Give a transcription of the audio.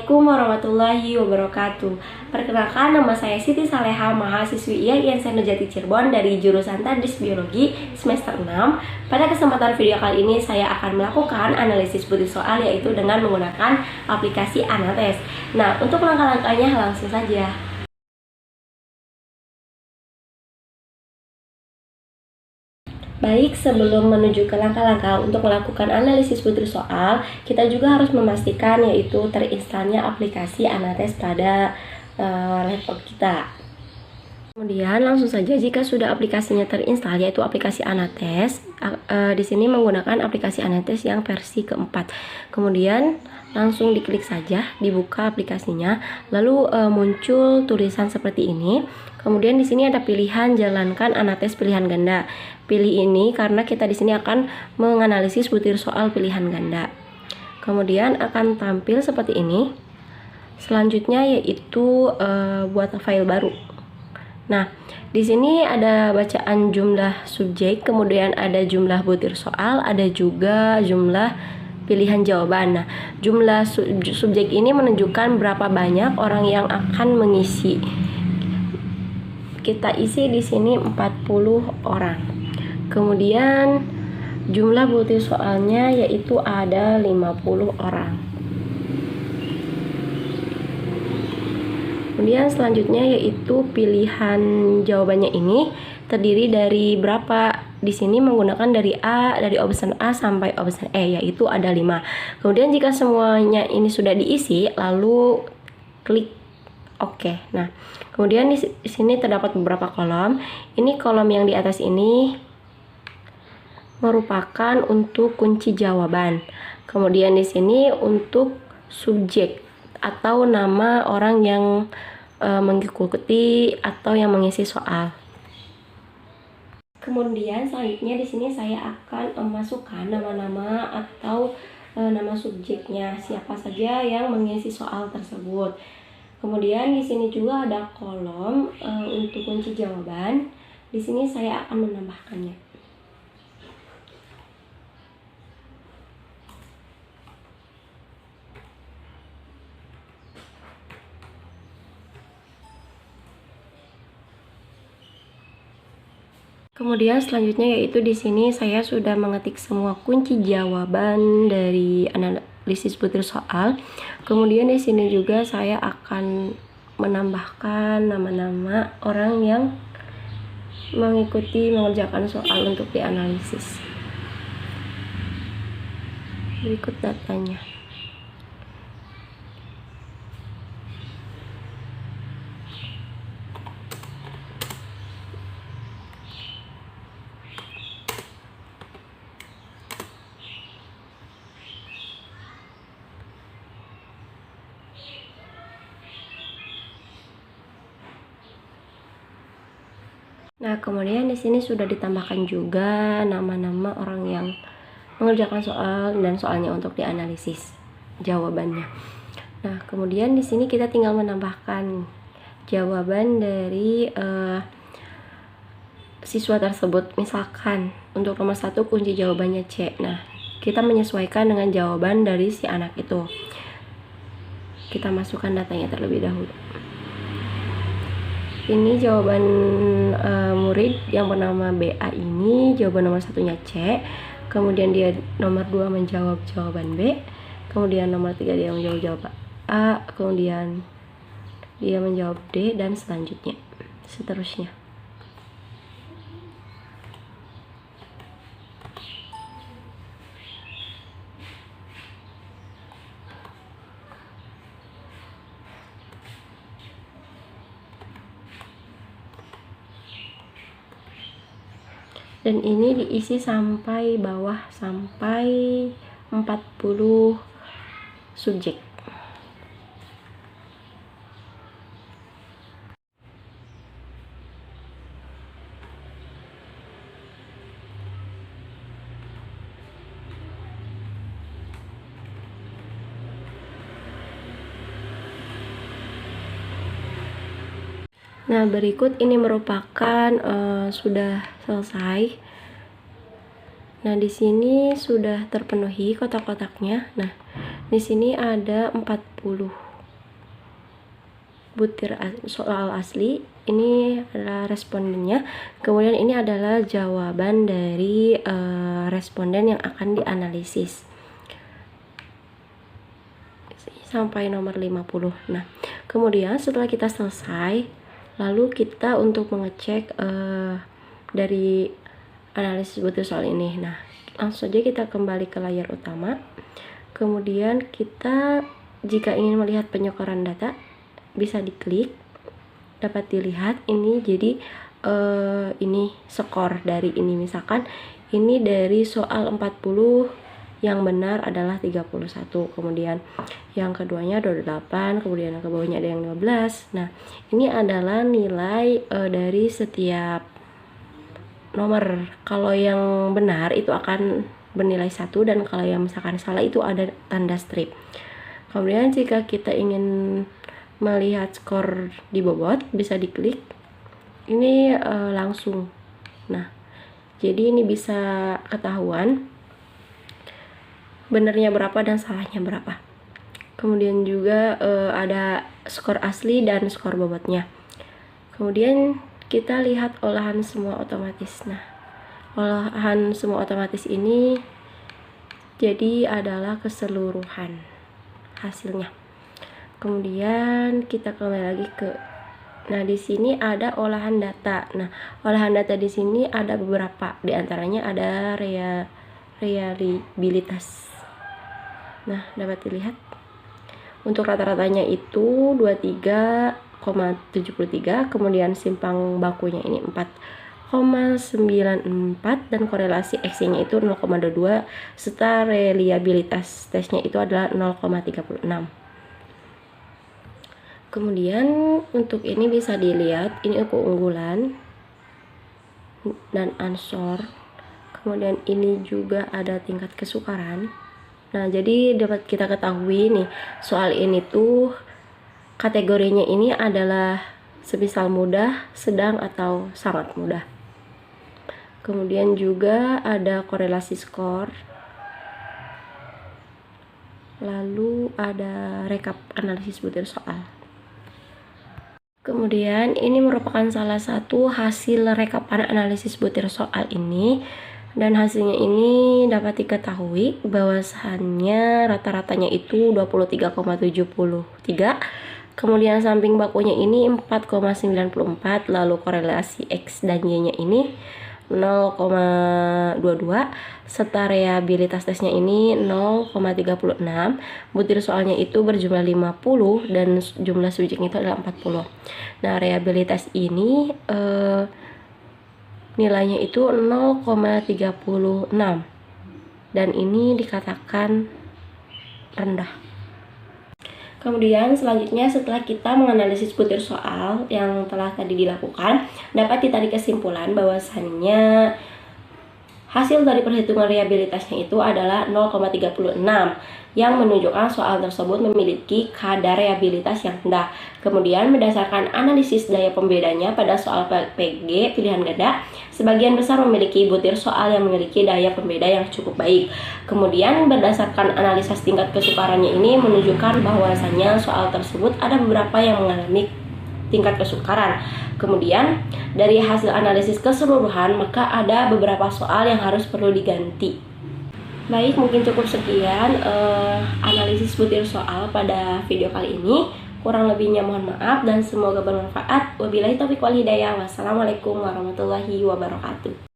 Assalamualaikum warahmatullahi wabarakatuh. Perkenalkan, nama saya Siti Saleha, mahasiswi IAIN Senojati Cirebon dari jurusan Tadris Biologi semester 6. Pada kesempatan video kali ini saya akan melakukan analisis butir soal, yaitu dengan menggunakan aplikasi Anates. Nah, untuk langkah-langkahnya langsung saja. Baik, sebelum menuju ke langkah-langkah untuk melakukan analisis butir soal, kita juga harus memastikan yaitu terinstalnya aplikasi Anates pada laptop kita. Kemudian langsung saja, jika sudah aplikasinya terinstal yaitu aplikasi Anates, di sini menggunakan aplikasi Anates yang versi keempat. Kemudian langsung diklik saja, dibuka aplikasinya, lalu muncul tulisan seperti ini. Kemudian di sini ada pilihan jalankan Anates pilihan ganda. Pilih ini karena kita di sini akan menganalisis butir soal pilihan ganda. Kemudian akan tampil seperti ini. Selanjutnya yaitu buat file baru. Nah, di sini ada bacaan jumlah subjek, kemudian ada jumlah butir soal, ada juga jumlah pilihan jawaban. Nah, jumlah subjek ini menunjukkan berapa banyak orang yang akan mengisi. Kita isi di sini 40 orang. Kemudian jumlah butir soalnya yaitu ada 50 orang. Kemudian selanjutnya yaitu pilihan jawabannya ini terdiri dari berapa? Di sini menggunakan dari option A sampai option E, yaitu ada 5. Kemudian jika semuanya ini sudah diisi, lalu klik Oke. Nah, kemudian di sini terdapat beberapa kolom. Ini kolom yang di atas ini merupakan untuk kunci jawaban. Kemudian di sini untuk subjek atau nama orang yang mengikuti atau yang mengisi soal. Kemudian selanjutnya di sini saya akan memasukkan nama-nama atau nama subjeknya, siapa saja yang mengisi soal tersebut. Kemudian di sini juga ada kolom untuk kunci jawaban. Di sini saya akan menambahkannya. Kemudian selanjutnya yaitu di sini saya sudah mengetik semua kunci jawaban dari analisis butir soal. Kemudian di sini juga saya akan menambahkan nama-nama orang yang mengikuti mengerjakan soal untuk dianalisis. Berikut datanya. Nah, kemudian di sini sudah ditambahkan juga nama-nama orang yang mengerjakan soal dan soalnya untuk dianalisis jawabannya. Nah, kemudian di sini kita tinggal menambahkan jawaban dari siswa tersebut. Misalkan untuk nomor 1 kunci jawabannya C. Nah, kita menyesuaikan dengan jawaban dari si anak itu. Kita masukkan datanya terlebih dahulu. Ini jawaban murid yang bernama BA ini, jawaban nomor 1-nya C. Kemudian dia nomor 2 menjawab jawaban B. Kemudian nomor 3 dia menjawab jawaban A. Kemudian dia menjawab D, dan selanjutnya seterusnya. Dan ini diisi sampai bawah, sampai 40 subjek. Nah, berikut ini merupakan sudah selesai. Nah, di sini sudah terpenuhi kotak-kotaknya. Nah, di sini ada 40 butir soal asli. Ini adalah respondennya. Kemudian ini adalah jawaban dari responden yang akan dianalisis sampai nomor 50. Nah, kemudian setelah kita selesai, lalu kita untuk mengecek dari analisis butir soal ini. Nah, langsung saja kita kembali ke layar utama. Kemudian kita jika ingin melihat penyokoran data, bisa diklik. Dapat dilihat ini, jadi ini skor dari ini, misalkan ini dari soal 40 yang benar adalah 31, kemudian yang keduanya 28, kemudian yang ke bawahnya ada yang 15. Nah, ini adalah nilai dari setiap nomor. Kalau yang benar itu akan bernilai 1, dan kalau yang misalkan salah itu ada tanda strip. Kemudian jika kita ingin melihat skor di bobot, bisa diklik ini langsung. Nah, jadi ini bisa ketahuan benarnya berapa dan salahnya berapa. Kemudian juga ada skor asli dan skor bobotnya. Kemudian kita lihat olahan semua otomatis. Nah, olahan semua otomatis ini jadi adalah keseluruhan hasilnya. Kemudian kita kembali lagi ke, nah di sini ada olahan data. Nah, olahan data di sini ada beberapa, di antaranya ada reliabilitas. Nah, dapat dilihat untuk rata-ratanya itu 23,73, kemudian simpang bakunya ini 4,94, dan korelasi X-nya itu 0,22, serta reliabilitas tesnya itu adalah 0,36. Kemudian untuk ini bisa dilihat, ini keunggulan dan ansor. Kemudian ini juga ada tingkat kesukaran. Nah, jadi dapat kita ketahui nih, soal ini tuh kategorinya ini adalah semisal mudah, sedang, atau sangat mudah. Kemudian juga ada korelasi skor. Lalu ada rekap analisis butir soal. Kemudian ini merupakan salah satu hasil rekapan analisis butir soal ini, dan hasilnya ini dapat diketahui bahwasannya rata-ratanya itu 23,73, kemudian samping bakunya ini 4,94, lalu korelasi X dan Y nya ini 0,22, serta reliabilitas tesnya ini 0,36. Butir soalnya itu berjumlah 50 dan jumlah subjeknya itu adalah 40. Nah, reliabilitas ini nilainya itu 0,36, dan ini dikatakan rendah. Kemudian selanjutnya, setelah kita menganalisis butir soal yang telah tadi dilakukan, dapat ditarik kesimpulan bahwasannya hasil dari perhitungan reliabilitasnya itu adalah 0,36, yang menunjukkan soal tersebut memiliki kadar reliabilitas yang rendah. Kemudian berdasarkan analisis daya pembedanya pada soal PG pilihan ganda, sebagian besar memiliki butir soal yang memiliki daya pembeda yang cukup baik. Kemudian berdasarkan analisis tingkat kesukarannya ini menunjukkan bahwasannya soal tersebut ada beberapa yang mengalami tingkat kesukaran. Kemudian dari hasil analisis keseluruhan, maka ada beberapa soal yang harus perlu diganti. Baik, mungkin cukup sekian analisis butir soal pada video kali ini. Kurang lebihnya mohon maaf dan semoga bermanfaat. Wabillahi taufiq wal hidayah. Wassalamualaikum warahmatullahi wabarakatuh.